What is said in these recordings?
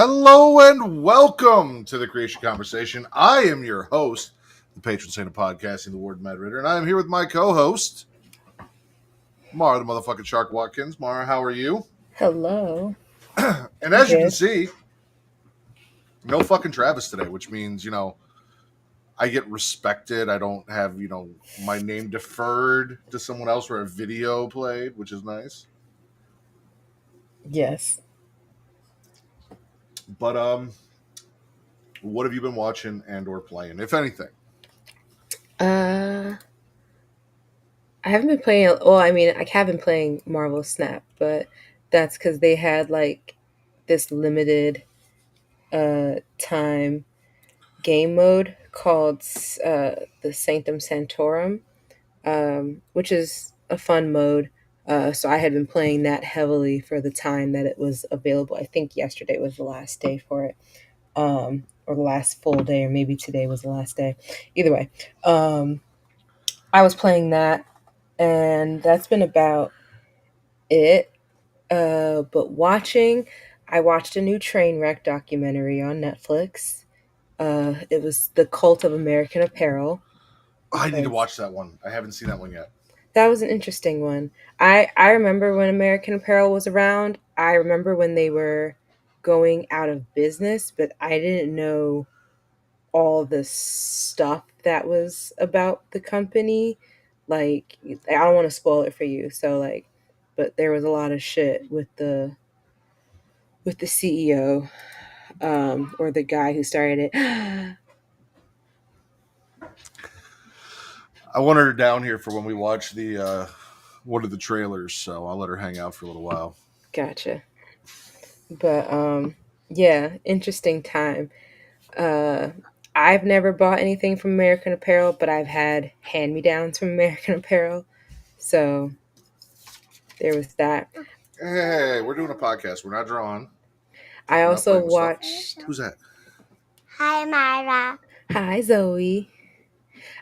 Hello and welcome to the Creatia Conversation. I am your host, the patron saint of podcasting, the Ward Mad Ritter, and I am here with my co-host, Mara, the motherfucking Shark Watkins. Mara, how are you? Hello. And as you can Good. see, no fucking Travis today, which means, I get respected. I don't have, my name deferred to someone else or a video played, which is nice. Yes. But what have you been watching and or playing, if anything? I haven't been playing. Well, I mean, I have been playing Marvel Snap, but that's because they had like this limited time game mode called the Sanctum Sanctorum, which is a fun mode. So I had been playing that heavily for the time that it was available. I think yesterday was the last day for it, or the last full day, or maybe today was the last day. Either way, I was playing that, and that's been about it. But I watched a new train wreck documentary on Netflix. It was The Cult of American Apparel. I need to Because watch that one. I haven't seen that one yet. that was an interesting one. I remember when American Apparel was around. I remember when they were going out of business, but I didn't know all the stuff that was about the company. Like, I don't want to spoil it for you. So like, but there was a lot of shit with the CEO, or the guy who started it. I wanted her down here for when we watch the one of the trailers, so I'll let her hang out for a little while. Gotcha. But yeah, interesting time. Uh, I've never bought anything from American Apparel, but I've had hand me downs from American Apparel. So there was that. Hey, we're doing a podcast. We're not drawing. I We're not also playing with stuff. watched. Who's that? Hi, Myra. Hi, Zoe.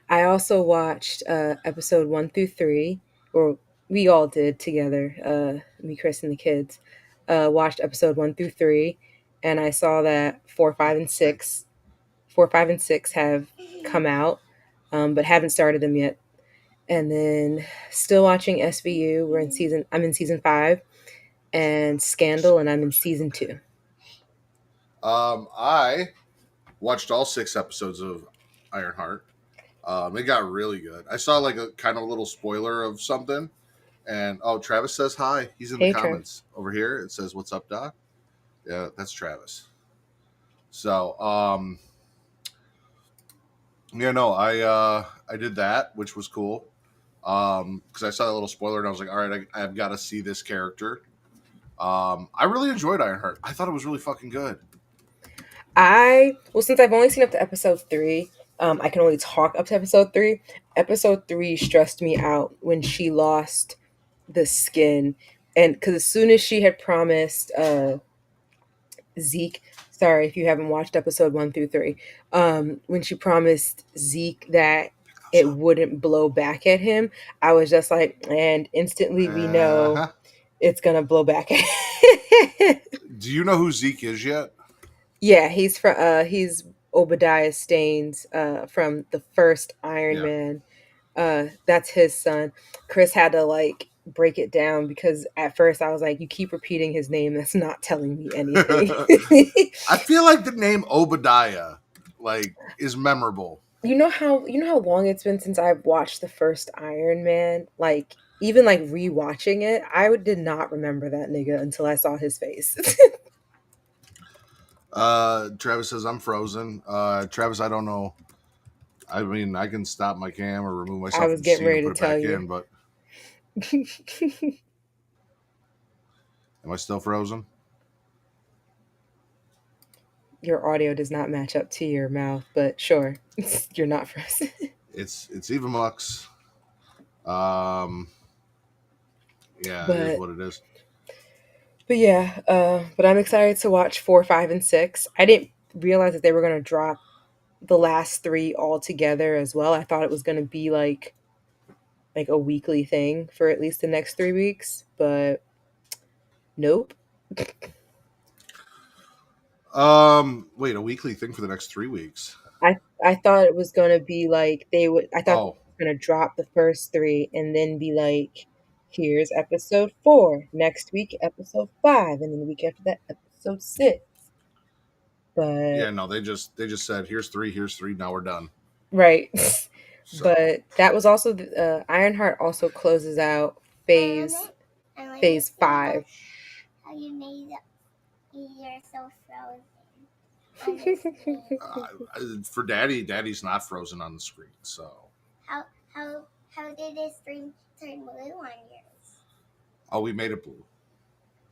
I also watched episode 1 through 3, or we all did together. Me, Chris, and the kids watched episode 1 through 3, and I saw that 4, 5, and 6 have come out, but haven't started them yet. And then still watching SVU. I'm in season 5, and Scandal, and I'm in season 2. I watched all 6 episodes of Ironheart. It got really good. I saw like a kind of little spoiler of something, and Travis says hi. He's in the Hey, Trev. comments over here. It says, "What's up, Doc?" Yeah, that's Travis. So, I did that, which was cool. Because I saw that little spoiler and I was like, all right, I've got to see this character. I really enjoyed Ironheart. I thought it was really fucking good. Since I've only seen up to episode 3, I can only talk up to episode 3. Episode 3 stressed me out when she lost the skin, and because as soon as she had promised Zeke, sorry if you haven't watched episode 1 through 3, when she promised Zeke that it wouldn't blow back at him, I was just like, and instantly we know Uh-huh. it's gonna blow back at him. Do you know who Zeke is yet? Yeah, he's Obadiah Staines from the first Iron Yeah. Man. That's his son. Chris had to like break it down because at first I was like, you keep repeating his name, that's not telling me anything. I feel like the name Obadiah is memorable. You know how long it's been since I've watched the first Iron Man? Like, even like rewatching it, did not remember that nigga until I saw his face. Travis says I'm frozen. Travis, I don't know. I mean, I can stop my cam or remove I myself was from getting scene and ready to put it tell back you. in, but am I still frozen? Your audio does not match up to your mouth, but sure, you're not frozen. It's even mux. Yeah, it is But what it is. yeah, but I'm excited to watch 4, 5, and 6. I didn't realize that they were gonna drop the last 3 all together as well. I thought it was gonna be like a weekly thing for at least the next 3 weeks, but nope. Wait, a weekly thing for the next 3 weeks. I thought it was gonna be like I thought Oh, they were gonna drop the first 3 and then be like, here's episode 4, next week episode 5, and then the week after that episode 6. yeah, But no, they just said here's three, now we're done. right. So But that was also Ironheart also closes out phase I like phase to see 5. How you made the ear so frozen. On the screen. for Daddy's not frozen on the screen. So How did this screen turn blue on yours? oh, we made it blue.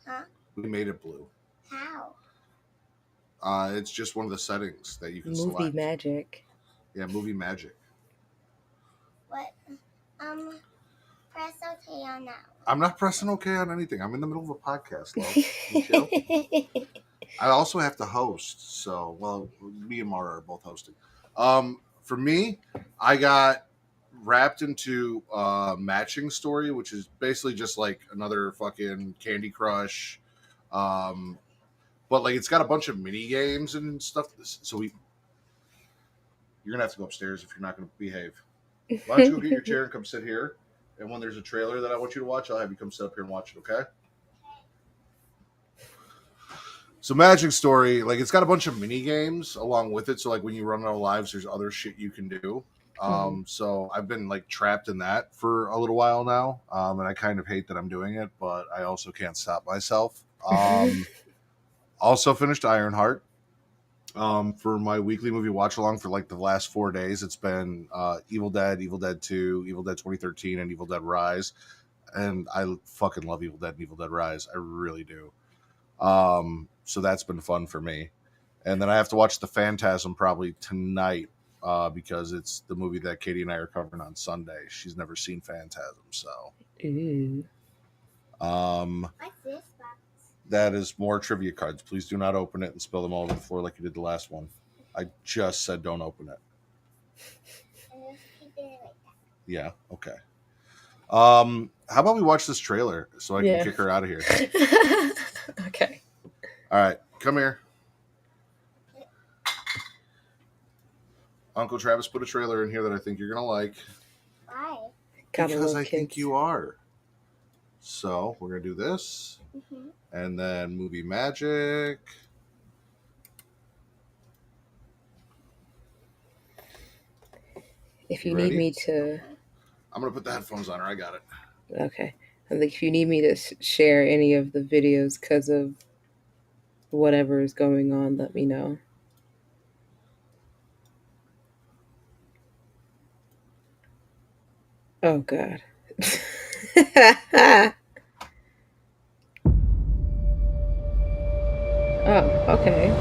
Huh? We made it blue. How? It's just one of the settings that you can Movie select. magic. Yeah, movie magic. What? Press OK on that. I'm not pressing OK on anything. I'm in the middle of a podcast, love. I also have to host, so well, me and Mara are both hosting. For me, I got wrapped into Matching Story, which is basically just like another fucking Candy Crush, but like it's got a bunch of mini games and stuff. So you're gonna have to go upstairs if you're not gonna behave. Why don't you go get your chair and come sit here? And when there's a trailer that I want you to watch, I'll have you come sit up here and watch it. Okay? So Magic Story, like it's got a bunch of mini games along with it. So like when you run out of lives, there's other shit you can do. So I've been like trapped in that for a little while now, and I kind of hate that I'm doing it, but I also can't stop myself. Also finished Ironheart. For my weekly movie watch along for like the last 4 days, it's been Evil Dead, Evil Dead 2, Evil Dead 2013, and Evil Dead Rise. And I fucking love Evil Dead and Evil Dead Rise. I really do. So that's been fun for me. And then I have to watch The Phantasm probably tonight because it's the movie that Katie and I are covering on Sunday. She's never seen Phantasm, so. Ooh. What's this box? That is more trivia cards. Please do not open it and spill them all over the floor like you did the last one. I just said don't open it. And just keep it like that. Yeah, okay. How about we watch this trailer so I can kick her out of here? Okay. All right, come here. Uncle Travis put a trailer in here that I think you're going to like. Why? Because I think you are. So we're going to do this. Mm-hmm. And then movie magic. If you need me to... I'm going to put the headphones on her. I got it. Okay. I think if you need me to share any of the videos because of whatever is going on, let me know. Oh, God. Oh, okay.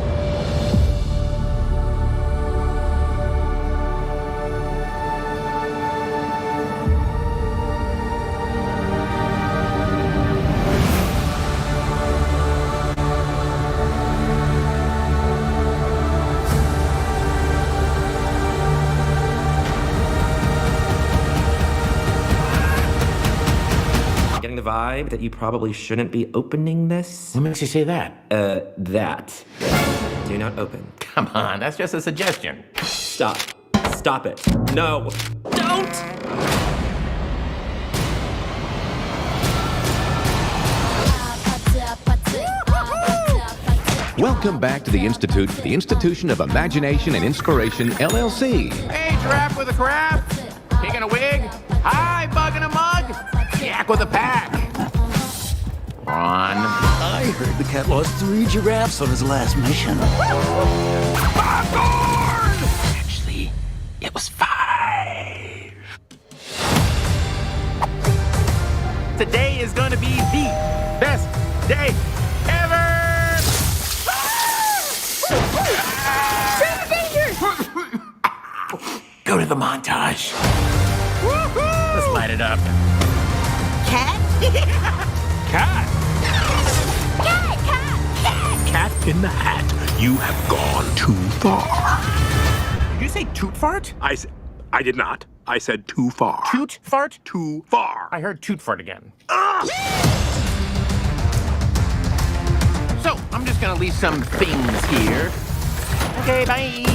Getting the vibe that you probably shouldn't be opening this. What makes you say that? That. Do not open. Come on, that's just a suggestion. Stop. Stop it. No. Don't! Welcome back to the Institute for the Institution of Imagination and Inspiration, LLC. Hey, giraffe with a crab, pig in a wig, hi, bug in a mug, yak with a pack. Ron. I heard the cat lost 3 giraffes on his last mission. Popcorn! Actually, it was 5. Today is gonna be the best day ever! Go to the montage. Let's light it up. Cat? Cat! Cat! Cat in the Hat, you have gone too far. Did you say toot fart? I did not. I said too far. Toot fart? Too far. I heard toot fart again. So, I'm just gonna leave some things here. Okay, bye.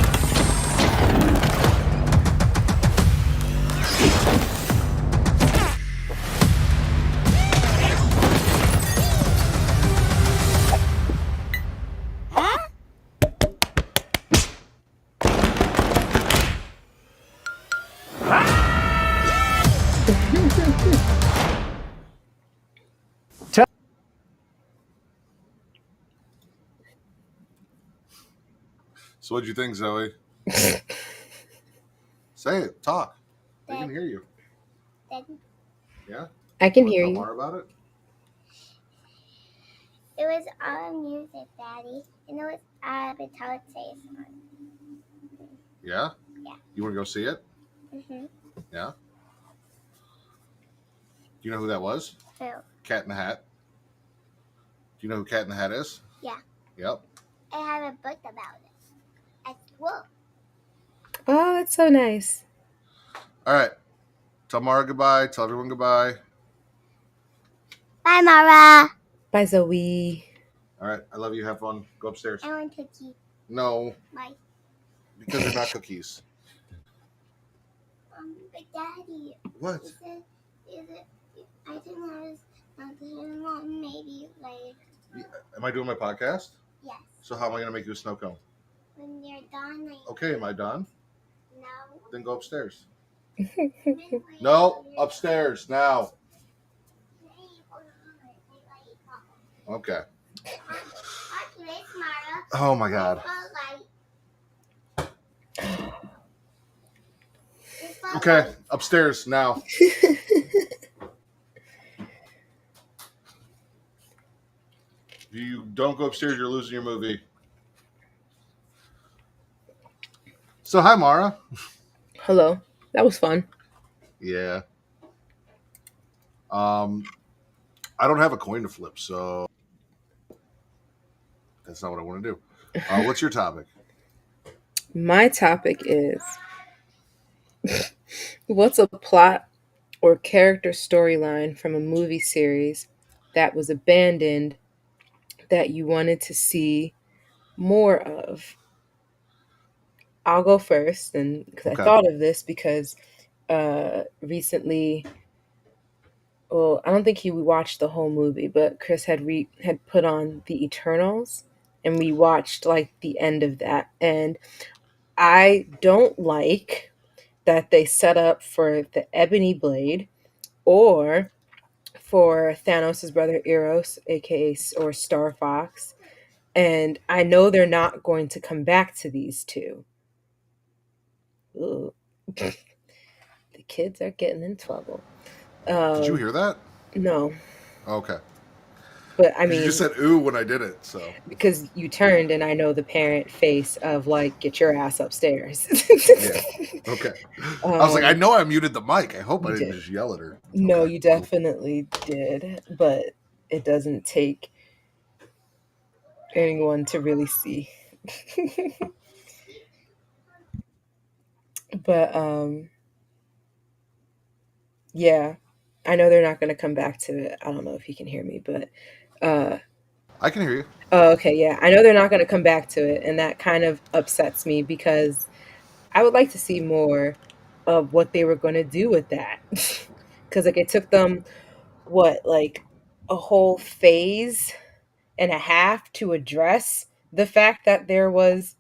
So what'd you think, Zoe? Say it. Talk. They can hear you. Yeah? I can Wanna hear tell you. Mara about it? It was all music, Daddy, and it was Battalion song. Yeah? Yeah. You want to go see it? Mhm. Yeah? Do you know who that was? Who? Cat in the Hat. Do you know who Cat in the Hat is? Yeah. Yep. I have a book about it at school. Oh, that's so nice. All right. Tell Mara goodbye. Tell everyone goodbye. Bye, Mara. Bye, Zoe. All right. I love you. Have fun. Go upstairs. I want cookie. No, Bye. because they're not cookies. But Daddy. What? Is it? I think there's maybe like. Am I doing my podcast? Yes. So how am I going to make you a snow cone? When you're done. Like, Okay, am I done? No. Then go upstairs. No, upstairs now. Okay. Oh my God. Okay, upstairs now. If you don't go upstairs, you're losing your movie. So hi, Mara. Hello. That was fun. Yeah. I don't have a coin to flip, so that's not what I want to do. What's your topic? My topic is what's a plot or character storyline from a movie series that was abandoned that you wanted to see more of? I'll go first, and because Okay. I thought of this because recently, well, I don't think we watched the whole movie, but Chris had put on the Eternals, and we watched like the end of that, and I don't like that they set up for the Ebony Blade or for Thanos' brother Eros, aka or Star Fox, and I know they're not going to come back to these two. Ooh. The kids are getting in trouble. Did you hear that? No, Okay. but I You mean, just said ooh when I did it, so. because you turned and I know the parent face of like, get your ass upstairs. Yeah. Okay. I was like, I know I muted the mic. I hope I You didn't did. just yell at her. No, Okay, you cool. definitely did, but it doesn't take anyone to really see. But yeah, I know they're not going to come back to it. I don't know if you can hear me, but I can hear you. oh, okay, yeah, I know they're not going to come back to it, and that kind of upsets me because I would like to see more of what they were going to do with that. Because like it took them like a whole phase and a half to address the fact that there was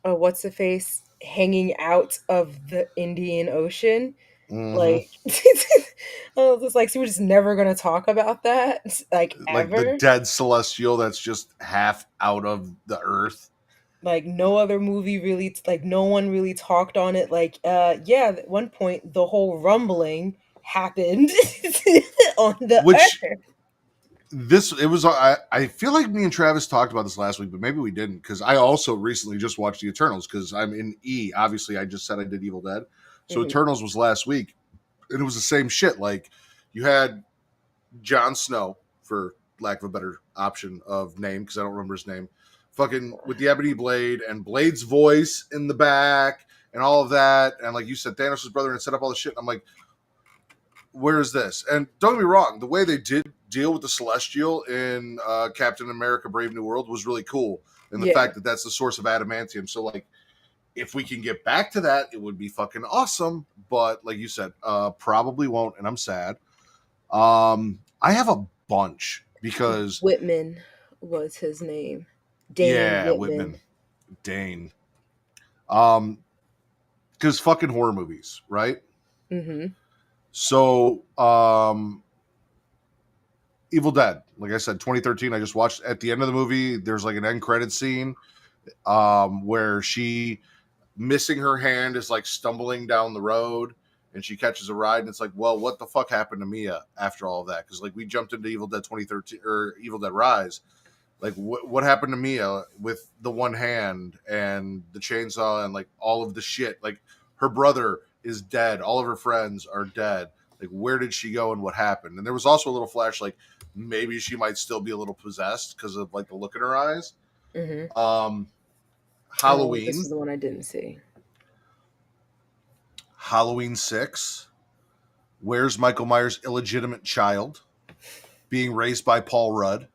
what's the face hanging out of the Indian Ocean. Mm-hmm. Like I was just like, so we're just never gonna talk about that, like Like the ever. dead celestial that's just half out of the earth. Like no other movie really, like no one really talked on it. Like, yeah, at one point the whole rumbling happened on the Which earth. it was. I feel like me and Travis talked about this last week, but maybe we didn't because I also recently just watched the Eternals because I'm in E. Obviously, I just said I did Evil Dead, so Mhm. Eternals was last week, and it was the same shit. Like you had Jon Snow, for lack of a better option of name, because I don't remember his name, fucking with the Ebony Blade and Blade's voice in the back and all of that, and like you said, Thanos' brother and set up all the shit. And I'm like, where is this? And don't get me wrong, the way they did deal with the Celestial in Captain America: Brave New World was really cool, and the Yeah. fact that that's the source of adamantium. So like, if we can get back to that, it would be fucking awesome. But like you said, probably won't, and I'm sad. I have a bunch because Whitman was his name. Dane Whitman. Dane. Because fucking horror movies, right? Mm-hmm. So, Evil Dead, like I said, 2013. I just watched at the end of the movie. There's like an end credit scene where she missing her hand is like stumbling down the road, and she catches a ride, and it's like, well, what the fuck happened to Mia after all of that? Because like we jumped into Evil Dead 2013 or Evil Dead Rise. Like what happened to Mia with the one hand and the chainsaw and like all of the shit? Like her brother is dead, all of her friends are dead. Like where did she go and what happened? And there was also a little flash like maybe she might still be a little possessed because of like the look in her eyes. Mm-hmm. Halloween. This is the one I didn't see. Halloween 6. Where's Michael Myers' illegitimate child being raised by Paul Rudd?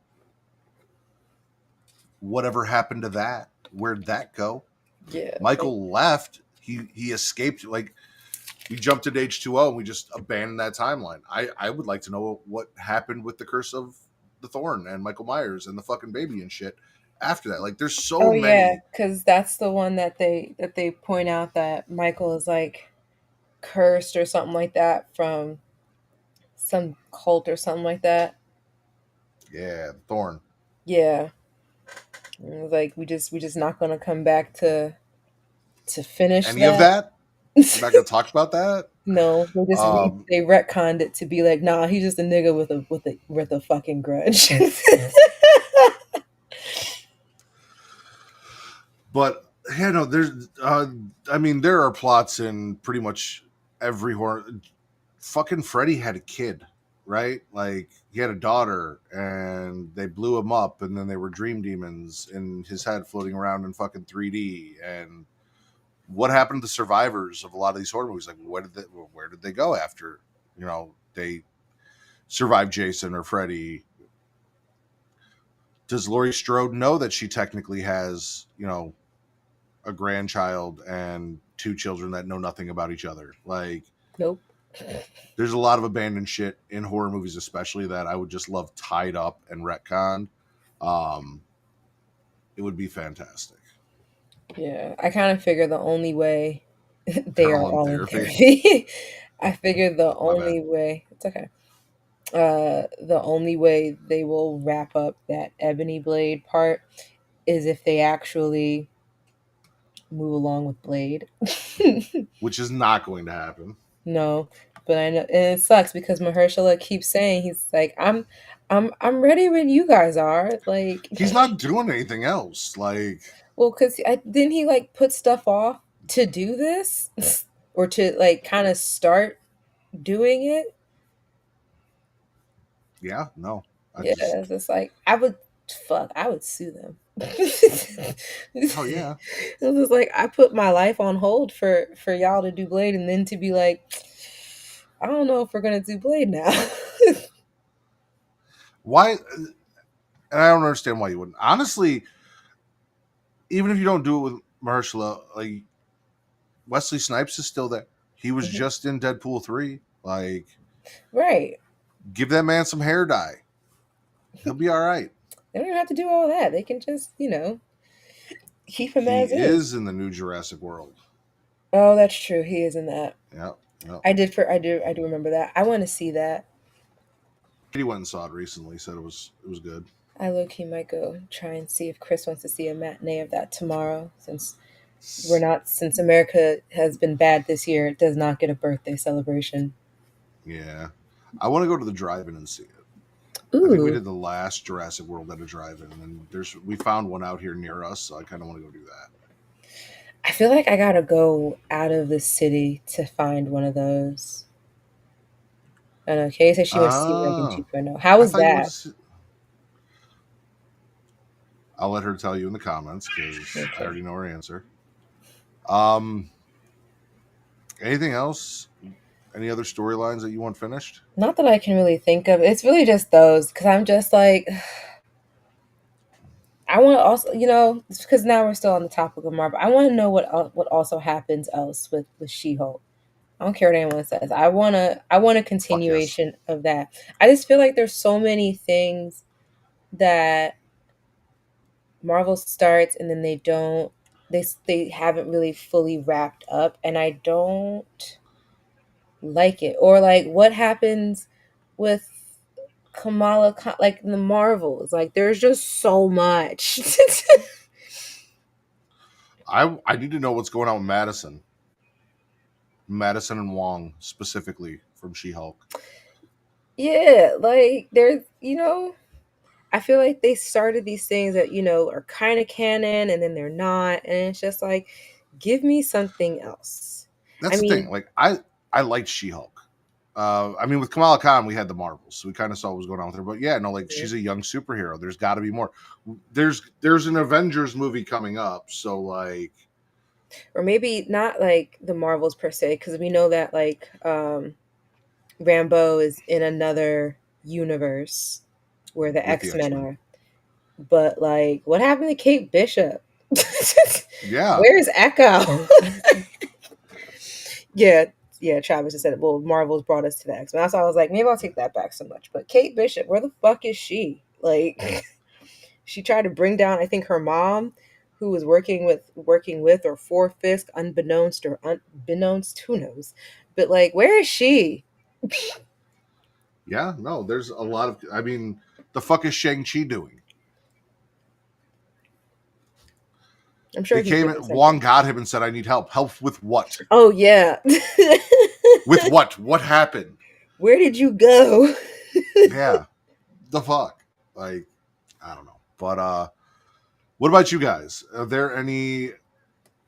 Whatever happened to that? Where'd that go? Yeah. Michael left. He escaped. Like we jumped into H2O and we just abandoned that timeline. I would like to know what happened with the Curse of the Thorn and Michael Myers and the fucking baby and shit after that. Like there's so many. Yeah, because that's the one that they point out that Michael is like cursed or something like that from some cult or something like that. Yeah, Thorn. Yeah. And it's like we just not gonna come back to finish any of that. We're not gonna talk about that. No, they retconned it to be like, nah, he's just a nigga with a fucking grudge. But yeah, no, there's I mean, there are plots in pretty much every horror. Fucking Freddy had a kid, right? Like he had a daughter and they blew him up and then they were dream demons in his head floating around in fucking 3D. And what happened to the survivors of a lot of these horror movies? Like where did they go after, they survived Jason or Freddy? Does Laurie Strode know that she technically has, a grandchild and two children that know nothing about each other? Like, Nope. There's a lot of abandoned shit in horror movies, especially that I would just love tied up and retconned. It would be fantastic. Yeah, I kind of figure the only way they are all in therapy. therapy. I figure the only way it's okay. The only way they will wrap up that Ebony Blade part is if they actually move along with Blade. Which is not going to happen. No, but I know, and it sucks because Mahershala keeps saying he's like, I'm ready when you guys are. Like he's not doing anything else. Like, well, because didn't he like put stuff off to do this or to like kind of start doing it? Yeah, no. It's just like I would sue them. Oh yeah. It was like I put my life on hold for y'all to do Blade, and then to be like, I don't know if we're gonna do Blade now. Why? And I don't understand why you wouldn't. Honestly, even if you don't do it with Mahershala, like Wesley Snipes is still there. He was just in Deadpool 3. Like, right. Give that man some hair dye. He'll be all right. They don't even have to do all that. They can just, keep him as is. He is in the new Jurassic World. Oh, that's true. He is in that. Yeah. I do remember that. I want to see that. He went and saw it recently. Said it was good. I low-key might go try and see if Chris wants to see a matinee of that tomorrow, since America has been bad this year. It does not get a birthday celebration. Yeah, I want to go to the drive-in and see it. Ooh. I think we did the last Jurassic World at a drive-in, and we found one out here near us, so I kind of want to go do that. I feel like I gotta go out of the city to find one of those. I know. Kay said she wants to see Rankin 2.0. How was that? I'll let her tell you in the comments because I already know her answer. Anything else? Any other storylines that you want finished? Not that I can really think of. It's really just those because I'm just like, I want to also, because now we're still on the topic of Marvel. I want to know what also happens else with She-Hulk. I don't care what anyone says. I want a Fuck yes. continuation of that. I just feel like there's so many things that Marvel starts and then they don't. They haven't really fully wrapped up, and I don't like it. Or like what happens with Kamala, like in the Marvels. Like there's just so much. I need to know what's going on with Madison and Wong specifically from She-Hulk. Yeah, like there's, I feel like they started these things that, are kind of canon and then they're not. And it's just like, give me something else. That's I the thing. mean, Like I liked She-Hulk. I mean, with Kamala Khan, we had the Marvels, so we kind of saw what was going on with her. But yeah, no, like she's a young superhero. There's got to be more. There's an Avengers movie coming up, so like, or maybe not like the Marvels per se, because we know that like Rambo is in another universe where the with the X-Men X-Men. are. But like, what happened to Kate Bishop? Yeah. Where's Echo? Yeah, Travis just said, well, Marvel's brought us to the X-Men. That's why I was like, maybe I'll take that back so much. But Kate Bishop, where the fuck is she? Like, she tried to bring down, I think, her mom, who was working with or for Fisk, unbeknownst, who knows? But like, where is she? Yeah, no, there's a lot of. I mean, the fuck is Shang-Chi doing? I'm sure They he's came, doing something. Wong got him and said, "I need help. Help with what? Oh yeah. With what? What happened? Where did you go? Yeah, the fuck. Like, I don't know. But what about you guys? Are there any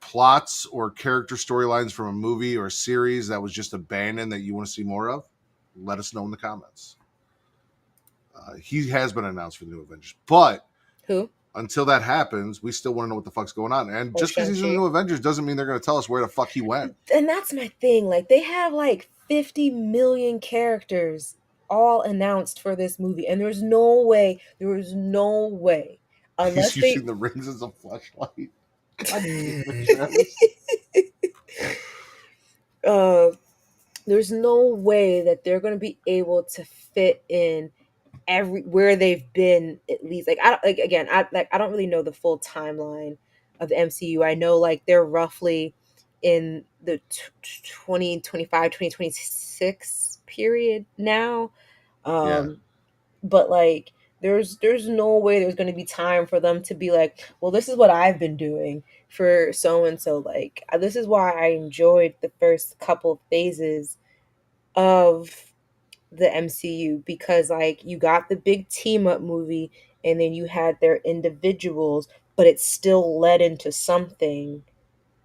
plots or character storylines from a movie or series that was just abandoned that you want to see more of? Let us know in the comments. He has been announced for the new Avengers, but Who? until that happens, we still want to know what the fuck's going on. And Oh, just because he's in the Shang-Chi. new Avengers doesn't mean they're going to tell us where the fuck he went. And that's my thing. Like they have like 50 million characters all announced for this movie, and there was no way, He's unless using they. the rings as a flashlight. God damn it, Travis. There's no way that they're going to be able to fit in where they've been, at least. Like I don't, like again, I don't really know the full timeline of the MCU. I know like they're roughly in the 2025 2026 period now. Yeah. But like there's no way there's going to be time for them to be like, well, this is what I've been doing for so and so. Like this is why I enjoyed the first couple of phases of the MCU, because like you got the big team up movie and then you had their individuals, but it still led into something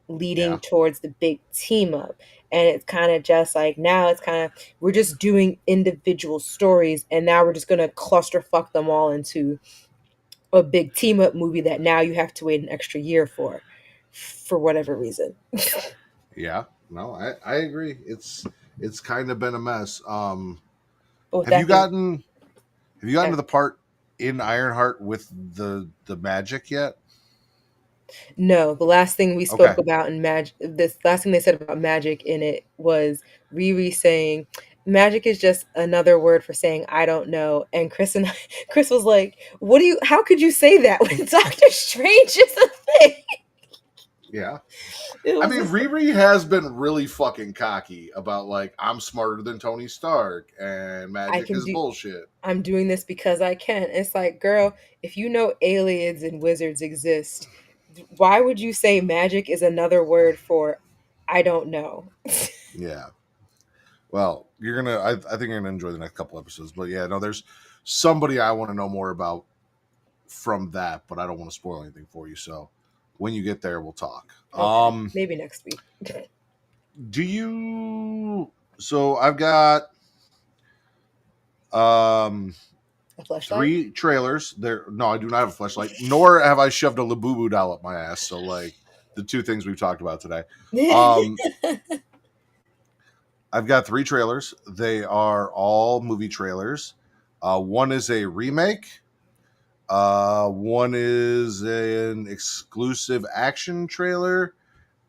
leading Yeah. towards the big team up. And it's kind of just like now it's kind of, we're just doing individual stories and now we're just going to clusterfuck them all into a big team up movie that now you have to wait an extra year for whatever reason. Yeah. No, I agree. It's kind of been a mess. But with Have you that being, gotten to the part in Ironheart with the magic yet? no, the last thing we Okay. spoke about in magic, this last thing they said about magic in it was Riri saying, "Magic is just another word for saying I don't know." And Chris was like, "What do you? How could you say that when Doctor Strange is a thing?" Yeah. It I was mean, just, Riri has been really fucking cocky about like I'm smarter than Tony Stark and I magic can is do. bullshit. I'm doing this because I can. It's like, girl, if you know aliens and wizards exist, why would you say magic is another word for I don't know? Yeah. Well, I think you're gonna enjoy the next couple episodes. But yeah, no, there's somebody I want to know more about from that, but I don't want to spoil anything for you. So when you get there, we'll talk. Okay, maybe next week. Do you? So I've got um A flashlight? 3 trailers. There, no, I do not have a flashlight, nor have I shoved a Labubu doll up my ass. So like the two things we've talked about today. Um, I've got 3 trailers. They are all movie trailers. One is a remake. One is an exclusive action trailer,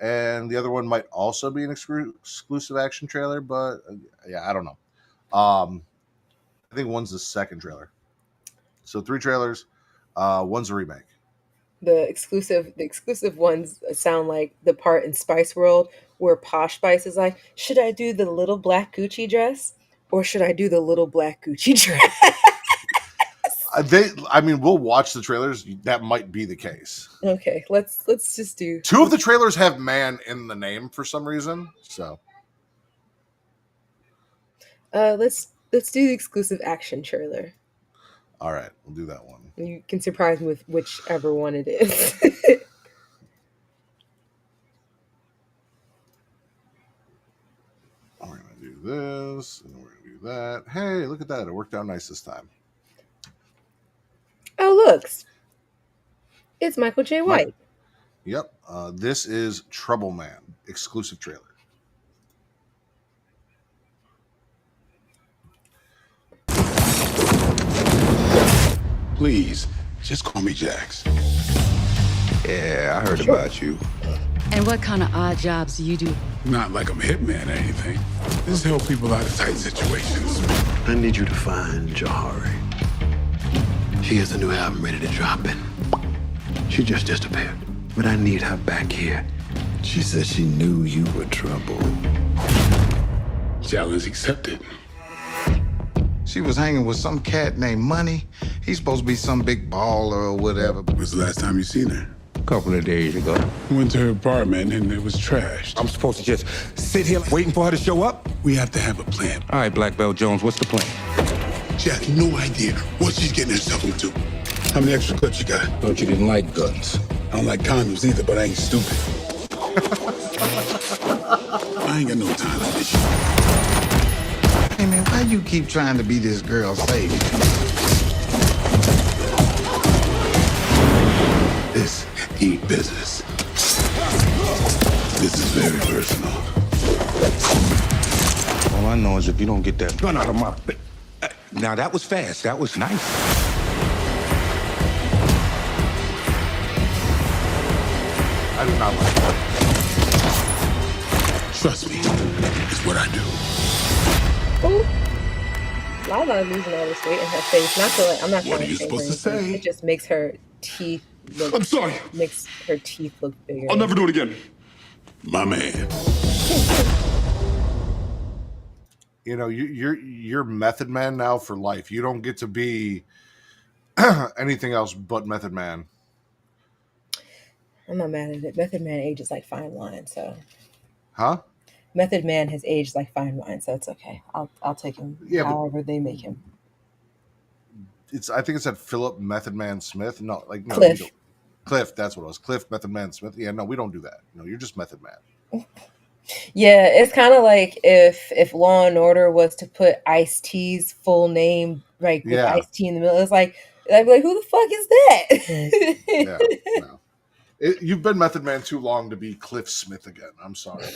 and the other one might also be an exclusive action trailer, but yeah, I don't know. I think one's the second trailer. So 3 trailers. One's a remake. The exclusive ones sound like the part in Spice World where Posh Spice is like, should I do the little black Gucci dress or should I do the little black Gucci dress? We'll watch the trailers. That might be the case. Okay, let's just do 2 of the trailers have man in the name for some reason. So let's do the exclusive action trailer. all right, we'll do that one. You can surprise me with whichever one it is. We're gonna do this, and we're gonna do that. Hey, look at that! It worked out nice this time. Oh, looks, it's Michael J. White. Yep. This is Trouble Man exclusive trailer. Please, just call me Jax. Yeah, I heard about you. And what kind of odd jobs do you do? Not like I'm a hitman or anything. Just help people out of tight situations. I need you to find Jahari. She has a new album ready to drop in. She just disappeared, but I need her back here. She said she knew you were trouble. Challenge accepted. She was hanging with some cat named Money. He's supposed to be some big baller or whatever. When's the last time you seen her? A couple of days ago. Went to her apartment and it was trashed. I'm supposed to just sit here waiting for her to show up? We have to have a plan. All right, Black Belt Jones, what's the plan? She has no idea what she's getting herself into. How many extra clips you got? Thought you didn't like guns. I don't like condoms either, but I ain't stupid. I ain't got no time for this shit. Hey man, why you keep trying to be this girl's savior? This ain't business. This is very personal. All I know is if you don't get that gun out of my face. Now that was fast. That was nice. I do not like that. Trust me, it's what I do. Oh, Lala losing all this weight in her face. Not to like, I'm not. What are you supposed to say? It just makes her teeth look. I'm sorry. Makes her teeth look bigger. I'll never do it again. My man. You know, you're Method Man now for life. You don't get to be anything else but Method Man. I'm not mad at it. Method Man ages like fine wine, so. Huh? Method Man has aged like fine wine, so it's okay. I'll take him however they make him. I think it's at Philip Method Man Smith. No, Cliff. Cliff, that's what it was. Cliff Method Man Smith. Yeah, no, we don't do that. No, you're just Method Man. Yeah, it's kind of like if Law and Order was to put Ice-T's full name with Ice-T in the middle. It's like I'd be like, who the fuck is that? Yeah, no. You've been Method Man too long to be Cliff Smith again. I'm sorry.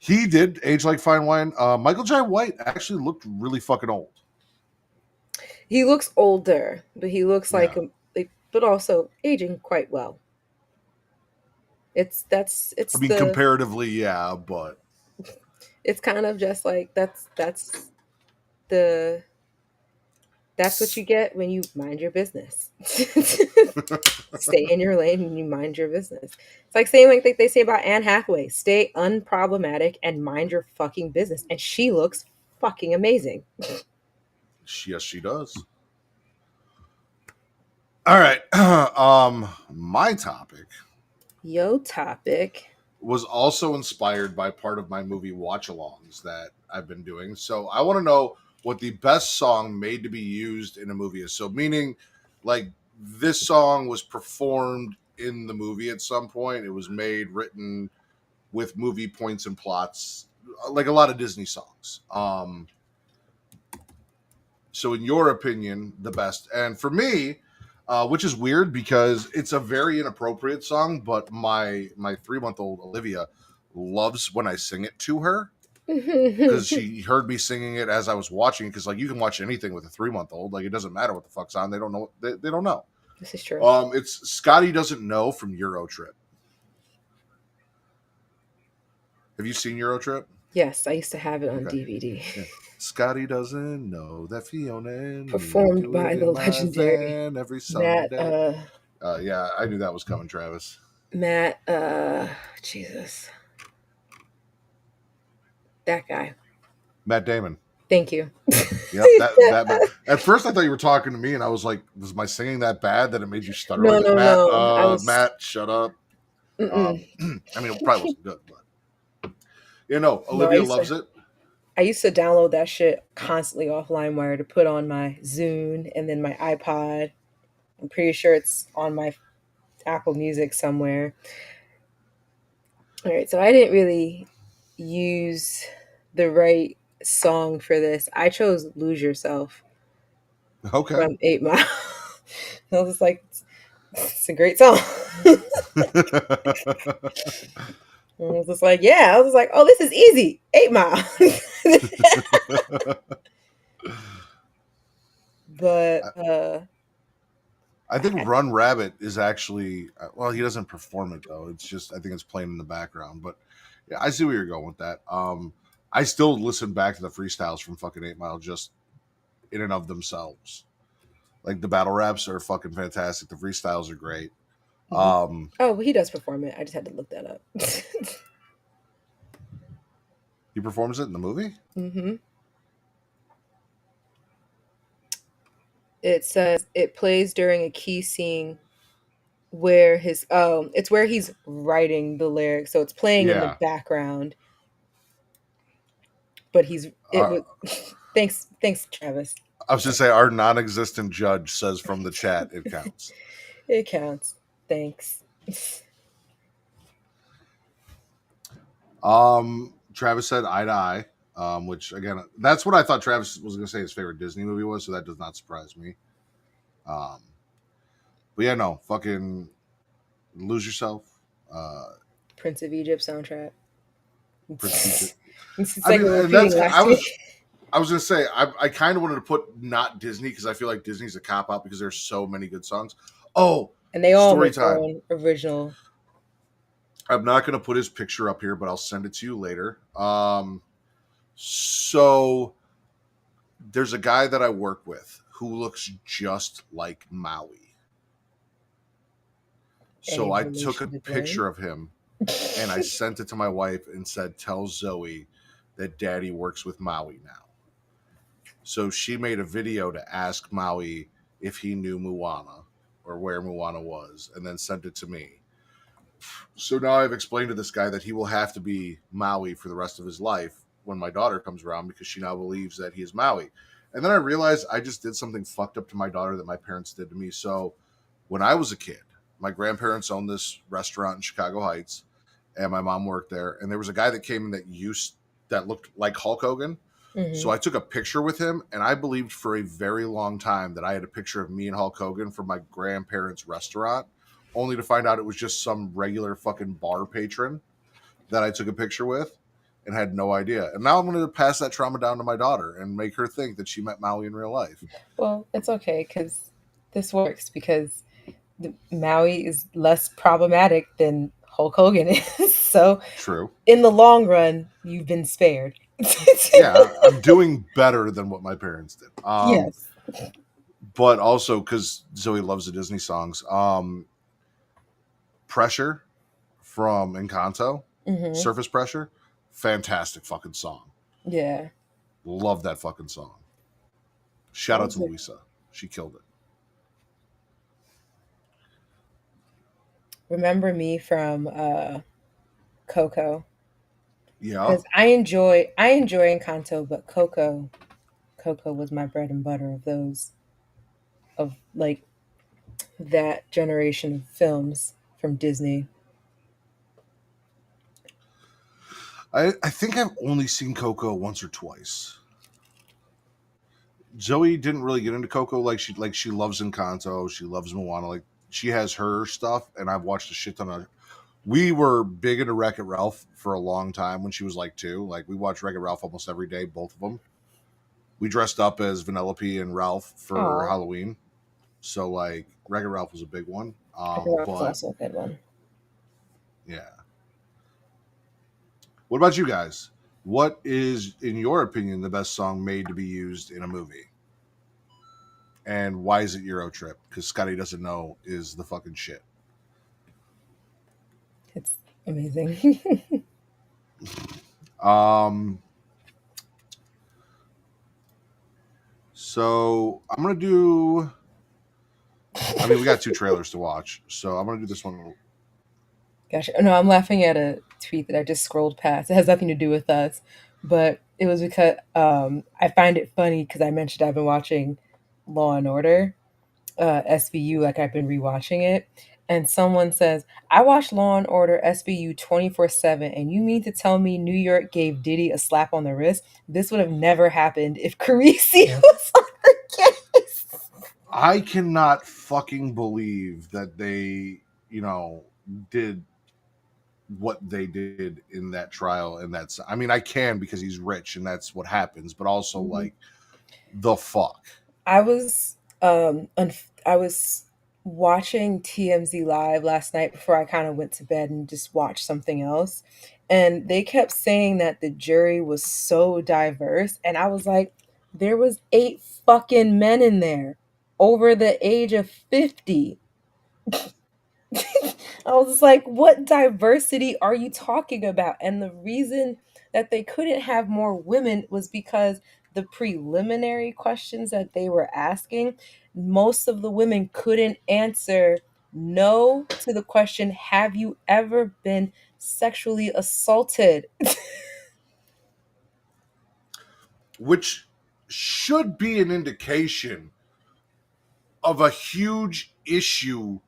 He did age like fine wine. Michael J. White actually looked really fucking old. He looks older, but he looks but also aging quite well. Comparatively, yeah, but it's kind of just like that's what you get when you mind your business. Stay in your lane and you mind your business. It's like saying like they say about Anne Hathaway, stay unproblematic and mind your fucking business. And she looks fucking amazing. Yes, she does. All right. My topic. Yo topic was also inspired by part of my movie watch-alongs that I've been doing. So I want to know what the best song made to be used in a movie is. So meaning like this song was performed in the movie at some point. It was made, written with movie points and plots, like a lot of Disney songs. So in your opinion, the best. And for me, which is weird because it's a very inappropriate song, but my 3-month-old Olivia loves when I sing it to her because she heard me singing it as I was watching it. Because like you can watch anything with a 3-month-old, like it doesn't matter what the fuck's on. They don't know. They don't know. This is true. It's Scotty Doesn't Know from Eurotrip. Have you seen Eurotrip? Yes, I used to have it on DVD. Yeah. Scotty doesn't know that Fiona and Performed by the legendary every Sunday. Matt. Yeah, I knew that was coming, Travis. Matt. Jesus. That guy. Matt Damon. Thank you. Yep, that At first, I thought you were talking to me, and I was like, "Was my singing that bad that it made you stutter?" No, like no, Matt, no. Matt, shut up. I mean, it probably wasn't good, but Olivia loves it. I used to download that shit constantly off LimeWire to put on my Zune and then my iPod. I'm pretty sure it's on my Apple Music somewhere. All right, so I didn't really use the right song for this. I chose "Lose Yourself" from 8 Mile. I was like, it's a great song. I was just like, yeah. I was like, oh, this is easy. 8 Mile. But I think Run Rabbit is actually he doesn't perform it though. It's just I think it's playing in the background. But yeah, I see where you're going with that. I still listen back to the freestyles from fucking 8 Mile just in and of themselves. Like the battle raps are fucking fantastic. The freestyles are great. Oh, he does perform it. I just had to look that up. He performs it in the movie? Mm-hmm. It says it plays during a key scene where it's where he's writing the lyrics, so it's playing in the background. But thanks, Travis. I was just say our non-existent judge says from the chat it counts. It counts. Thanks. Travis said Eye to Eye, which again, that's what I thought Travis was going to say his favorite Disney movie was, so that does not surprise me. But yeah, no, fucking Lose Yourself. Prince of Egypt soundtrack. I was going to say, I kind of wanted to put not Disney because I feel like Disney's a cop-out because there's so many good songs. Oh, and they all were their own original. I'm not going to put his picture up here, but I'll send it to you later. So there's a guy that I work with who looks just like Maui. So I took a picture of him and I sent it to my wife and said, tell Zoe that Daddy works with Maui now. So she made a video to ask Maui if he knew Moana or where Moana was and then sent it to me. So now I've explained to this guy that he will have to be Maui for the rest of his life when my daughter comes around because she now believes that he is Maui. And then I realized I just did something fucked up to my daughter that my parents did to me. So when I was a kid, my grandparents owned this restaurant in Chicago Heights and my mom worked there. And there was a guy that came in that looked like Hulk Hogan. Mm-hmm. So I took a picture with him and I believed for a very long time that I had a picture of me and Hulk Hogan from my grandparents' restaurant. Only to find out it was just some regular fucking bar patron that I took a picture with and had no idea. And now I'm going to pass that trauma down to my daughter and make her think that she met Maui in real life. Well, it's okay because this works because Maui is less problematic than Hulk Hogan is. So true. In the long run, you've been spared. Yeah, I'm doing better than what my parents did. Yes. But also because Zoe loves the Disney songs. Pressure from Encanto, Surface Pressure, fantastic fucking song. Yeah. Love that fucking song. Shout out to Luisa. She killed it. Remember Me from Coco. Yeah. Because I enjoy Encanto, but Coco was my bread and butter of those, of like that generation of films from Disney. I think I've only seen Coco once or twice. Zoe didn't really get into Coco like she loves Encanto, she loves Moana, like she has her stuff, and I've watched a shit ton of. we were big into Wreck-It Ralph for a long time when she was like 2. Like, we watched Wreck-It Ralph almost every day, both of them. We dressed up as Vanellope and Ralph for Halloween. So, like, Wreck-It Ralph was a big one. Wreck-It Ralph was also a good one. Yeah. What about you guys? What is, in your opinion, the best song made to be used in a movie? And why is it Euro Trip? Because Scotty doesn't know is the fucking shit. It's amazing. So I'm gonna do. I mean, we got 2 trailers to watch, so I'm gonna do this one. Gotcha. No, I'm laughing at a tweet that I just scrolled past. It has nothing to do with us, but it was because I find it funny because I mentioned I've been watching Law and Order, SVU, like I've been rewatching it. And someone says, I watch Law and Order SVU 24/7, and you mean to tell me New York gave Diddy a slap on the wrist? This would have never happened if Creatia was on the case. I cannot fucking believe that they, did what they did in that trial. And that's, I mean, I can because he's rich and that's what happens, but also like the fuck. I was watching TMZ Live last night before I kind of went to bed and just watched something else. And they kept saying that the jury was so diverse. And I was like, there was 8 fucking men in there over the age of 50. I was just like, what diversity are you talking about? And the reason that they couldn't have more women was because the preliminary questions that they were asking, most of the women couldn't answer no to the question, have you ever been sexually assaulted? Which should be an indication of a huge issue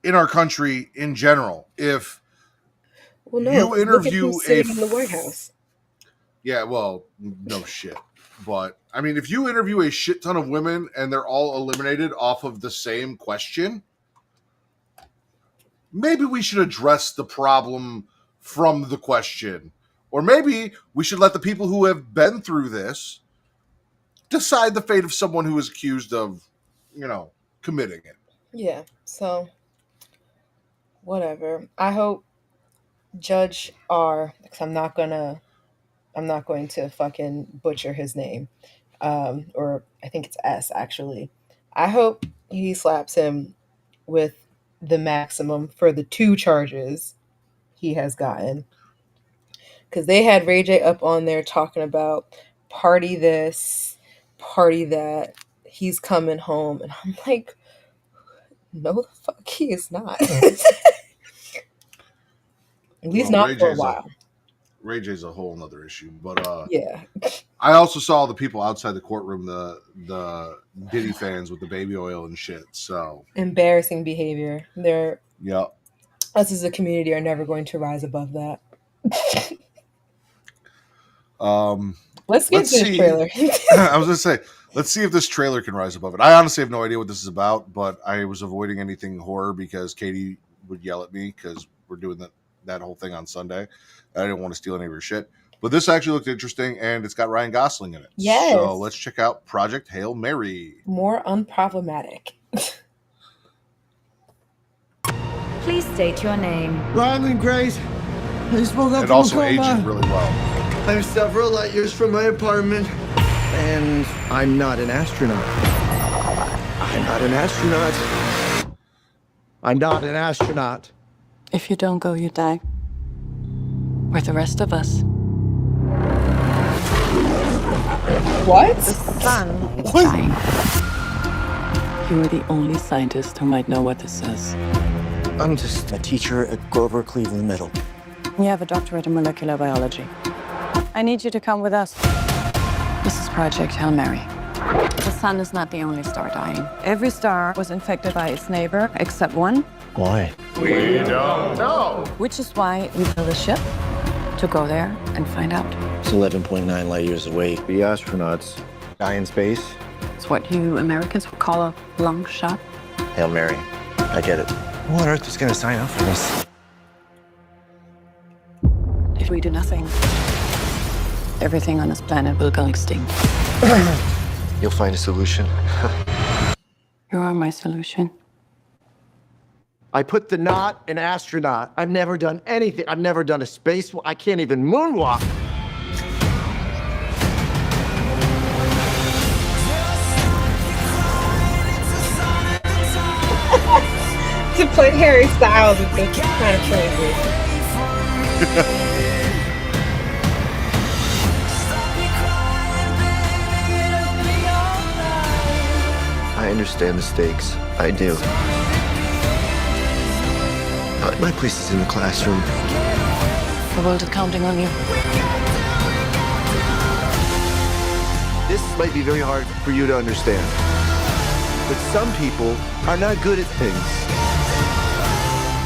in our country in general. If you interview in the White House. Yeah, well, no shit. But I mean, if you interview a shit ton of women and they're all eliminated off of the same question, maybe we should address the problem from the question. Or maybe we should let the people who have been through this decide the fate of someone who is accused of, committing it. Yeah, so whatever. I hope Judge R, because I'm not going to fucking butcher his name. Or I think it's S actually. I hope he slaps him with the maximum for the 2 charges he has gotten. Because they had Ray J up on there talking about party this, party that, he's coming home. And I'm like, no the fuck he is not. At least not for a while. Ray J's a whole nother issue. But yeah. I also saw the people outside the courtroom, the Diddy fans with the baby oil and shit. So embarrassing behavior. Yep. Us as a community are never going to rise above that. Let's get to this trailer. I was gonna say, let's see if this trailer can rise above it. I honestly have no idea what this is about, but I was avoiding anything horror because Katie would yell at me because we're doing that whole thing on Sunday. I didn't want to steal any of her shit. But this actually looked interesting, and it's got Ryan Gosling in it. Yes. So let's check out Project Hail Mary. More unproblematic. Please state your name. Ryland Grace. I just woke up It from also a coma. ages really well. I'm several light years from my apartment. And I'm not an astronaut. I'm not an astronaut. I'm not an astronaut. If you don't go, you die. With the rest of us. What? The sun is dying. You are the only scientist who might know what this says. I'm just a teacher at Grover Cleveland Middle. You have a doctorate in molecular biology. I need you to come with us. This is Project Hail Mary. The sun is not the only star dying. Every star was infected by its neighbor, except one. Why? We don't know. Which is why we built a ship to go there and find out. It's 11.9 light years away. The astronauts die in space. It's what you Americans would call a long shot. Hail Mary. I get it. Who on earth is going to sign up for this? If we do nothing, everything on this planet will go extinct. You'll find a solution. You are my solution. I put the not an astronaut. I've never done anything. I've never done a space. I can't even moonwalk. To play Harry Styles is kind of crazy. I understand the stakes. I do. My place is in the classroom. The world is counting on you. This might be very hard for you to understand. But some people are not good at things.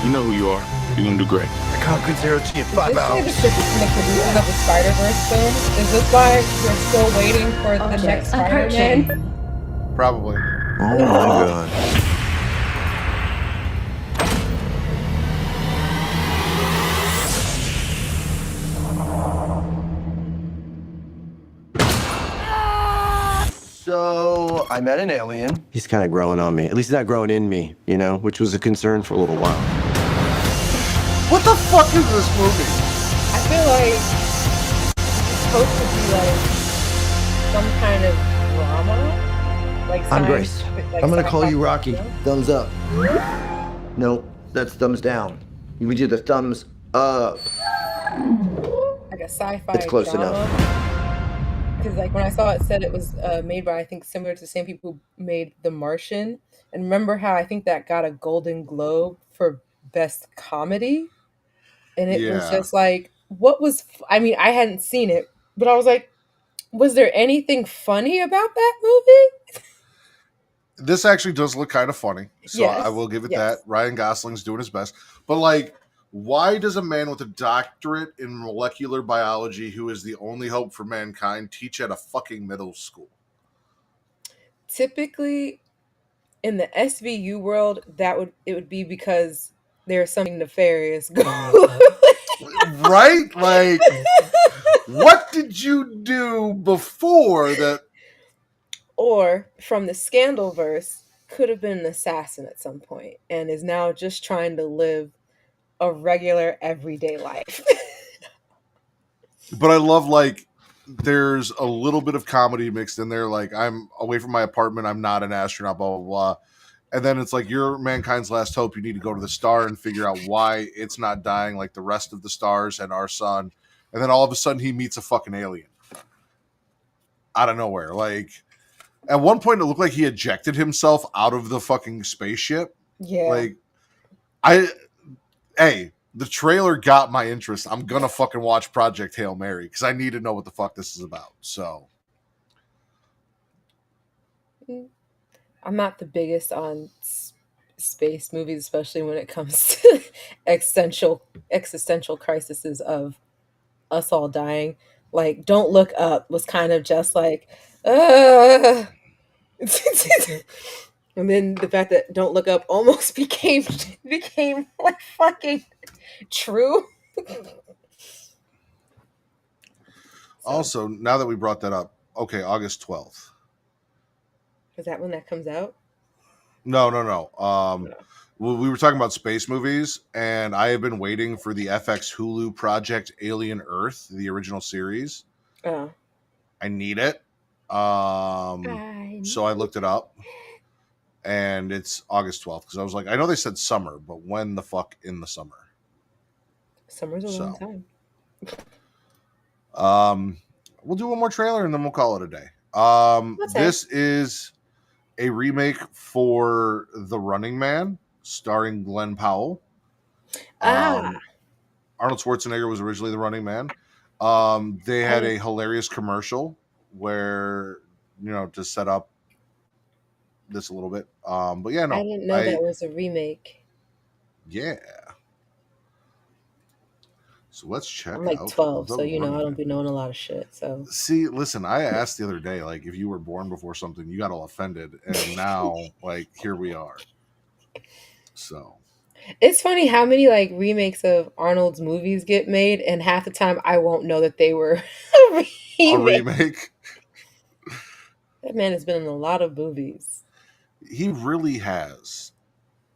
You know who you are. You're gonna do great. I conquered zero G in 5 hours. Is this the producers of the Spider-Verse film? Is this why we're still waiting for the next Spider-Man? Probably. Oh my god. So, I met an alien. He's kind of growing on me. At least he's not growing in me, you know, which was a concern for a little while. What the fuck is this movie? I feel like it's supposed to be like some kind of drama. Like I'm Grace. Like I'm gonna call sci-fi you Rocky. drama. Thumbs up. No, that's thumbs down. We do the thumbs up. Like a sci-fi It's close drama. enough. Because like when I saw it said it was made by, I think, similar to the same people who made The Martian. And remember how I think that got a Golden Globe for Best Comedy? And it was just like, what was, I mean, I hadn't seen it, but I was like, was there anything funny about that movie? This actually does look kind of funny. So Yes, I will give it yes. that. Ryan Gosling's doing his best. But like, why does a man with a doctorate in molecular biology, who is the only hope for mankind, teach at a fucking middle school? Typically, in the SVU world, it would be because there's something nefarious going on. Right? Like, what did you do before that? Or from the Scandalverse, could have been an assassin at some point and is now just trying to live a regular everyday life. But I love, like, there's a little bit of comedy mixed in there. Like, I'm away from my apartment. I'm not an astronaut, blah, blah, blah. And then it's like, you're mankind's last hope. You need to go to the star and figure out why it's not dying like the rest of the stars and our sun. And then all of a sudden he meets a fucking alien out of nowhere. Like, at one point it looked like he ejected himself out of the fucking spaceship. Yeah. Like, the trailer got my interest. I'm gonna fucking watch Project Hail Mary because I need to know what the fuck this is about. So I'm not the biggest on space movies, especially when it comes to existential crises of us all dying. Like, Don't Look Up was kind of just like, and then the fact that Don't Look Up almost became like fucking true. also, now that we brought that up, okay, August 12th. Is that when that comes out? No. We were talking about space movies, and I have been waiting for the FX Hulu project Alien Earth, the original series. Oh. I need it. So I looked it up, and it's August 12th because I was like, I know they said summer, but when the fuck in the summer? Summer's a long time. We'll do one more trailer and then we'll call it a day. This is a remake for The Running Man, starring Glenn Powell. Arnold Schwarzenegger was originally the Running Man. They had a hilarious commercial where, to set up this a little bit. But yeah, no. I didn't know that was a remake. Yeah. So let's check. I'm like out 12, so I Running don't be knowing a lot of shit. So see, listen, I asked the other day, like, if you were born before something, you got all offended, and now, like, here we are. So It's funny how many like remakes of Arnold's movies get made, and half the time I won't know that they were a A remake. remake. That man has been in a lot of movies. He really has.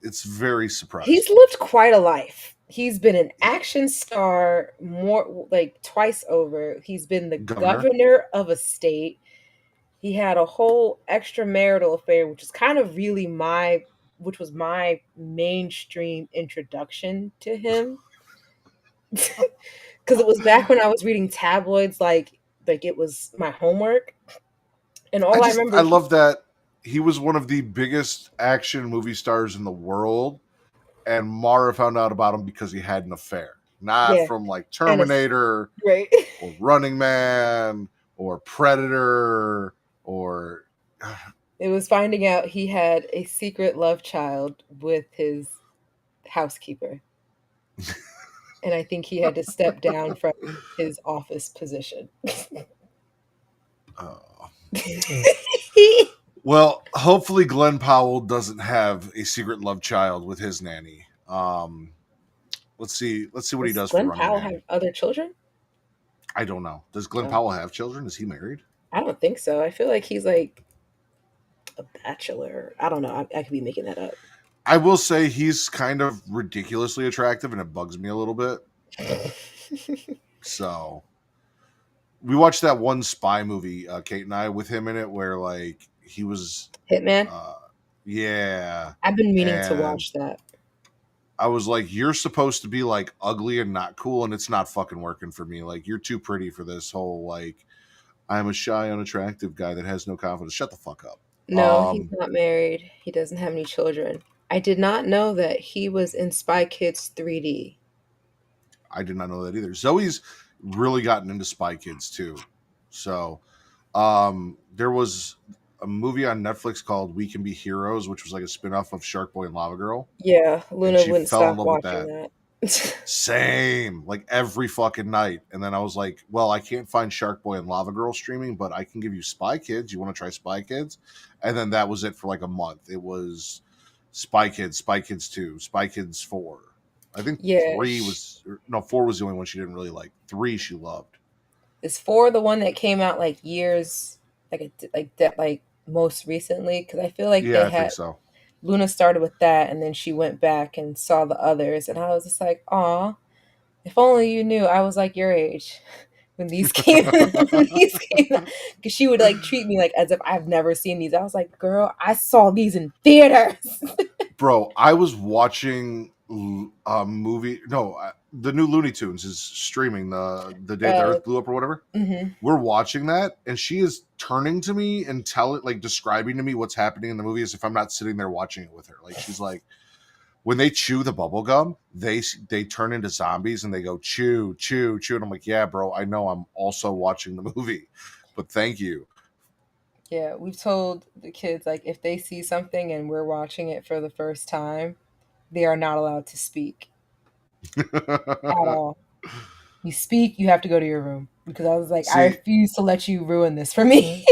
It's very surprising. He's lived quite a life. He's been an action star more like twice over. He's been the governor of a state. He had a whole extramarital affair, which was my mainstream introduction to him. Because it was back when I was reading tabloids, like it was my homework. And all I remember, I love that he was one of the biggest action movie stars in the world, and Mara found out about him because he had an affair, not from like Terminator, right? Or Running Man, or Predator, or it was finding out he had a secret love child with his housekeeper. And I think he had to step down from his office position. Well, hopefully Glenn Powell doesn't have a secret love child with his nanny. Let's see what he does Glenn for Running Powell Man. have other children? I don't know. Does Glenn Powell have children? Is he married? I don't think so. I feel like he's like a bachelor. I don't know. I could be making that up. I will say he's kind of ridiculously attractive, and it bugs me a little bit. So, we watched that one spy movie, Kate and I, with him in it, where like he was Hitman. Yeah, I've been meaning to watch that. I was like, you're supposed to be like ugly and not cool, and it's not fucking working for me. Like, you're too pretty for this whole like, I'm a shy, unattractive guy that has no confidence. Shut the fuck up. No, he's not married. He doesn't have any children. I did not know that he was in Spy Kids 3D. I did not know that either. Zoe's really gotten into Spy Kids too. So there was a movie on Netflix called We Can Be Heroes, which was like a spinoff of Shark Boy and Lava Girl. Yeah, Luna wouldn't stop watching that. Same, like every fucking night. And then I was like, well, I can't find Shark Boy and Lava Girl streaming, but I can give you Spy Kids. You want to try Spy Kids? And then that was it for like a month. It was Spy Kids 2, Spy Kids 4. I think 4 was the only one she didn't really like. 3 she loved. Is 4 the one that came out like years, like most recently? Because I feel like I think so. Luna started with that, and then she went back and saw the others, and I was just like, "Aw, if only you knew I was like your age when these came out." Because she would like treat me like as if I've never seen these. I was like, "Girl, I saw these in theaters." Bro, I was watching a movie. No, the new Looney Tunes is streaming the day the Earth blew up or whatever. Mm-hmm. We're watching that, and she is turning to me and describing to me what's happening in the movie as if I'm not sitting there watching it with her. Like, she's like, when they chew the bubble gum, they turn into zombies and they go chew, chew, chew. And I'm like, yeah, bro, I know. I'm also watching the movie, but thank you. Yeah, we've told the kids, like, if they see something and we're watching it for the first time, they are not allowed to speak at all. You speak, you have to go to your room. Because I was like, I refuse to let you ruin this for me.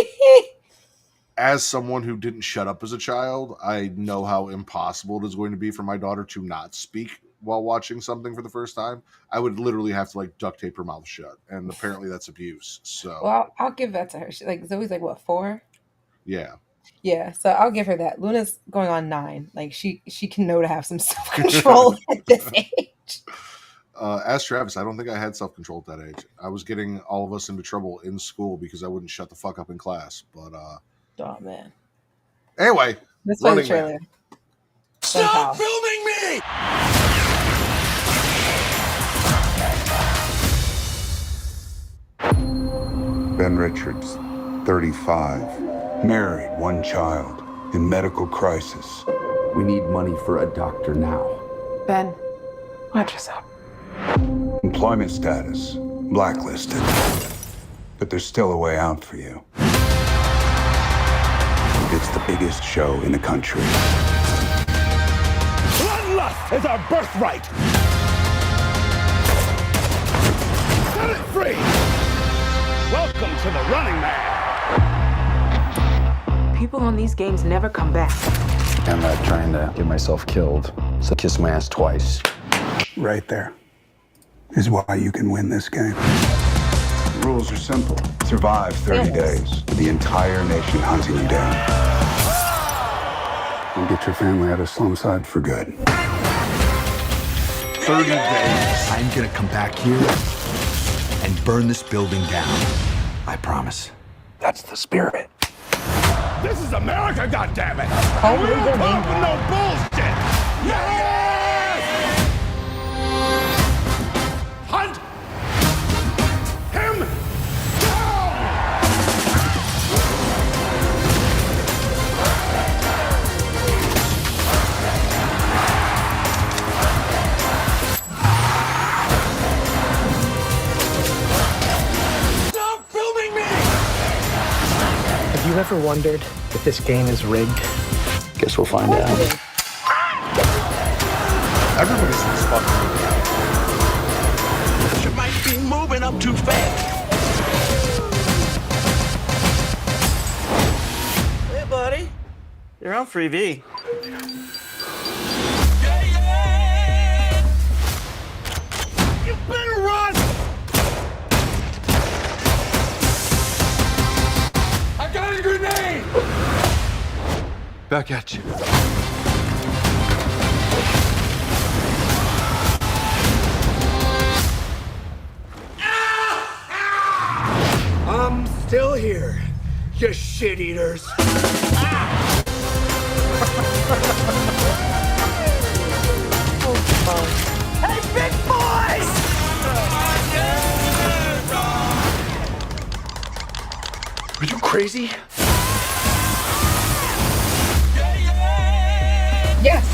As someone who didn't shut up as a child, I know how impossible it is going to be for my daughter to not speak while watching something for the first time. I would literally have to like duct tape her mouth shut, and apparently that's abuse. So, well, I'll give that to her. She's like, Zoe's like, what, 4? Yeah. So I'll give her that. Luna's going on 9. Like, she can know to have some self-control at this age. As Travis, I don't think I had self-control at that age. I was getting all of us into trouble in school because I wouldn't shut the fuck up in class. But oh man. Anyway, let's play the trailer. Stop filming me! Ben Richards, 35, married, 1 child, in medical crisis. We need money for a doctor now. Ben, watch us up. Employment status, blacklisted. But there's still a way out for you. It's the biggest show in the country. Bloodlust is our birthright! Set it free! Welcome to the Running Man! People on these games never come back. I'm not trying to get myself killed. So kiss my ass twice. Right there is why you can win this game. The rules are simple. Survive 30 days. The entire nation hunting you down. And get your family out of Slumside for good. 30 days. I'm gonna come back here and burn this building down. I promise. That's the spirit. This is America, goddammit! Oh, We don't we're put up gonna with no bullshit! Yes! Hunt him down! Stop filming me! Have you ever wondered if this game is rigged? Guess we'll find out. Everybody's in this fucking movie. You might be moving up too fast. Hey, buddy. You're on Freebie. You better run! I got a grenade! Back at you. I'm still here, you shit eaters. Hey, big boys! Are you crazy? Yes.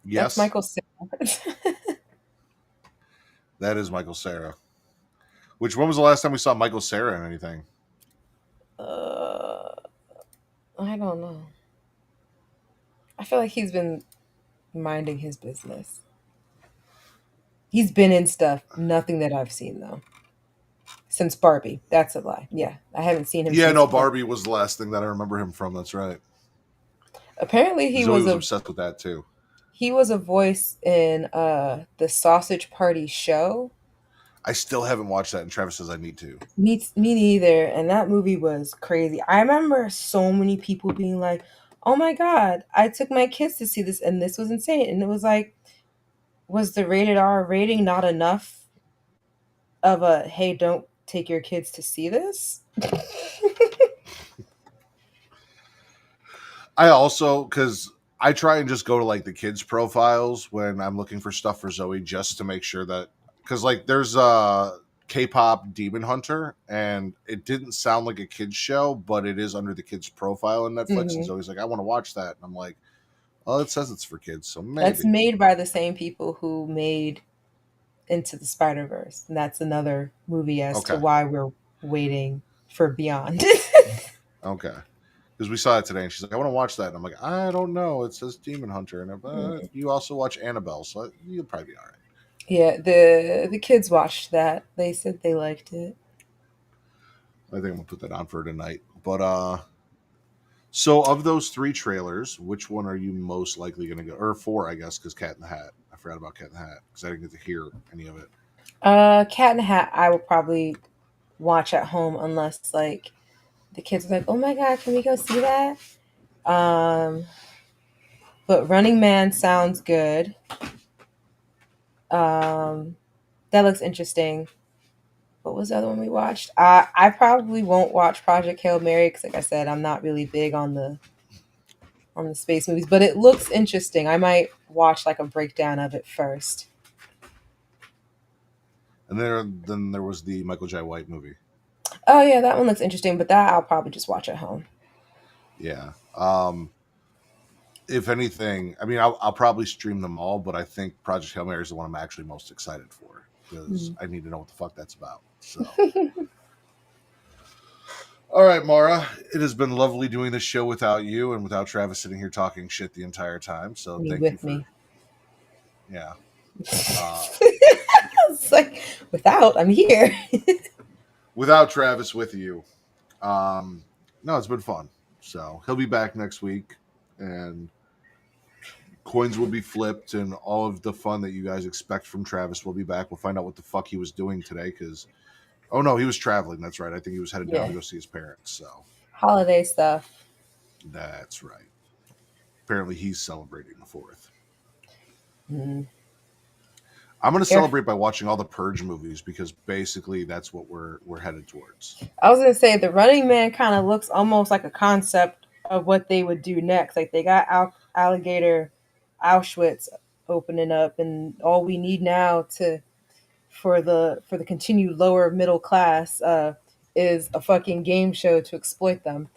Yes. That's Michael Cera. That is Michael Cera. Which, when was the last time we saw Michael Cera in anything? I don't know. I feel like he's been minding his business. He's been in stuff, nothing that I've seen though. Since Barbie. That's a lie. Yeah. I haven't seen him Yeah, since no, Barbie was the last thing that I remember him from. That's right. Apparently he Zoe was obsessed with that too. he was a voice in the Sausage Party show. I still haven't watched that, and Travis says I need to. Me neither. And that movie was crazy. I remember so many people being like, "Oh my god, I took my kids to see this, and this was insane." And it was like, was the rated R rating not enough of a hey, don't take your kids to see this? I also, because I try and just go to like the kids' profiles when I'm looking for stuff for Zoe, just to make sure that, because like there's a K-pop Demon Hunter, and it didn't sound like a kids show, but it is under the kids' profile on Netflix. And Zoe's like, I want to watch that, and I'm like, oh, it says it's for kids, so maybe. That's made by the same people who made Into the Spider-Verse, and that's another movie as to why we're waiting for Beyond. Okay. Because we saw it today, and she's like, I want to watch that. And I'm like, I don't know. It says Demon Hunter. And you also watch Annabelle, so you'll probably be all right. Yeah, the kids watched that. They said they liked it. I think I'm going to put that on for tonight. But, so of those 3 trailers, which one are you most likely going to go? Or 4, I guess, because Cat in the Hat. I forgot about Cat in the Hat, because I didn't get to hear any of it. Cat in the Hat, I will probably watch at home unless, like, the kids are like, oh my god, can we go see that? But Running Man sounds good. That looks interesting. What was the other one we watched? I probably won't watch Project Hail Mary because, like I said, I'm not really big on the space movies, but it looks interesting. I might watch like a breakdown of it first. And then there was the Michael J. White movie. Oh yeah, that one looks interesting, but that I'll probably just watch at home. Yeah. If anything, I mean, I'll probably stream them all, but I think Project Hail Mary is the one I'm actually most excited for, because I need to know what the fuck that's about. So, all right, Mara, it has been lovely doing this show without you and without Travis sitting here talking shit the entire time. So thank you for me. Yeah. It's like, without, I'm here. Without Travis with you. No, it's been fun. So he'll be back next week, and coins will be flipped, and all of the fun that you guys expect from Travis will be back. We'll find out what the fuck he was doing today, because oh no, he was traveling. That's right. I think he was headed down to go see his parents. So holiday stuff. that's right. Apparently, he's celebrating the 4th. I'm going to celebrate by watching all the Purge movies, because basically that's what we're headed towards. I was going to say the Running Man kind of looks almost like a concept of what they would do next. Like they got Alligator Auschwitz opening up, and all we need now for the continued lower middle class is a fucking game show to exploit them.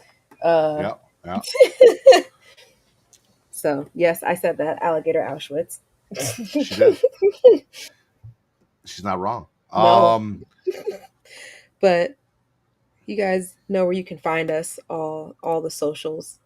Yeah. So yes, I said that, Alligator Auschwitz. She did. She's not wrong. No. But you guys know where you can find us, all the socials,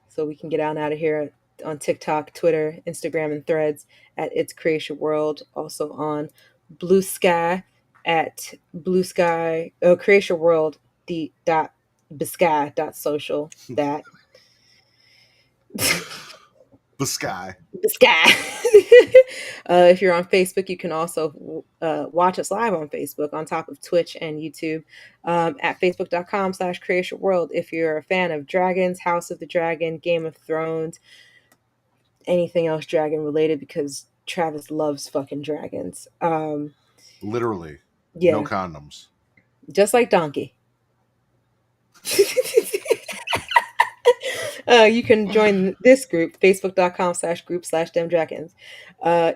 so we can get out of here on TikTok, Twitter, Instagram, and Threads at It's Creatia World. Also on Blue Sky at Blue Sky, Creatia World .bisky.social. That the sky. If you're on Facebook, you can also watch us live on Facebook, on top of Twitch and YouTube, at facebook.com/Creatia World. If you're a fan of dragons, House of the Dragon, Game of Thrones, anything else dragon related, because Travis loves fucking dragons. Literally. Yeah. No condoms. Just like Donkey. You can join this group, facebook.com/group/demdragons.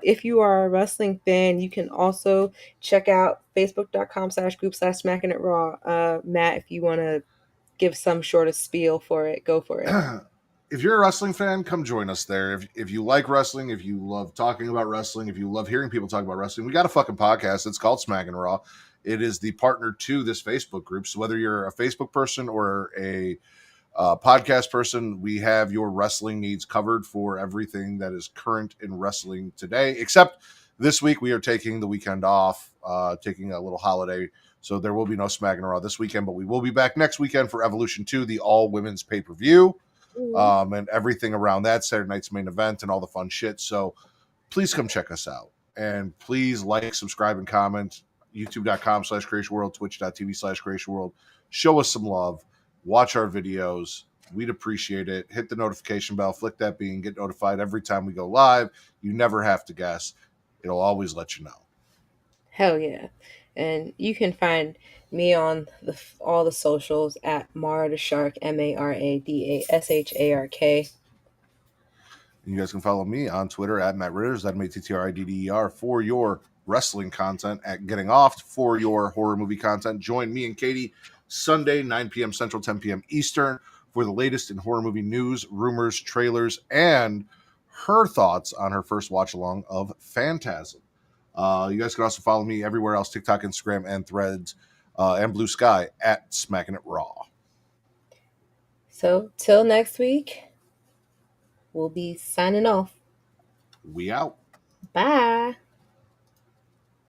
If you are a wrestling fan, you can also check out facebook.com/group/smacking it raw. Matt, if you want to give some sort of spiel for it, go for it. If you're a wrestling fan, come join us there. If you like wrestling, if you love talking about wrestling, if you love hearing people talk about wrestling, we got a fucking podcast. It's called Smackin' Raw. It is the partner to this Facebook group. So whether you're a Facebook person or a podcast person, we have your wrestling needs covered for everything that is current in wrestling today. Except this week, we are taking the weekend off, taking a little holiday. So there will be no Smackin' Raw this weekend, but we will be back next weekend for Evolution 2, the all-women's pay-per-view. And everything around that, Saturday night's main event and all the fun shit. So please come check us out, and please like, subscribe, and comment. youtube.com/Creatia World, twitch.tv/Creatia World. Show us some love, watch our videos. We'd appreciate it. Hit the notification bell, flick that bean, get notified every time we go live. You never have to guess. It'll always let you know. Hell yeah. And you can find me on all the socials at Mara the Shark, MARADASHARK. You guys can follow me on Twitter at Matt Ridders, that's MATTRIDDER, for your wrestling content, at Getting Off for your horror movie content. Join me and Katie Sunday, 9 p.m. Central, 10 p.m. Eastern, for the latest in horror movie news, rumors, trailers, and her thoughts on her first watch along of Phantasm. You guys can also follow me everywhere else, TikTok, Instagram, and Threads, and Blue Sky at Smacking It Raw. So till next week, we'll be signing off. We out. Bye.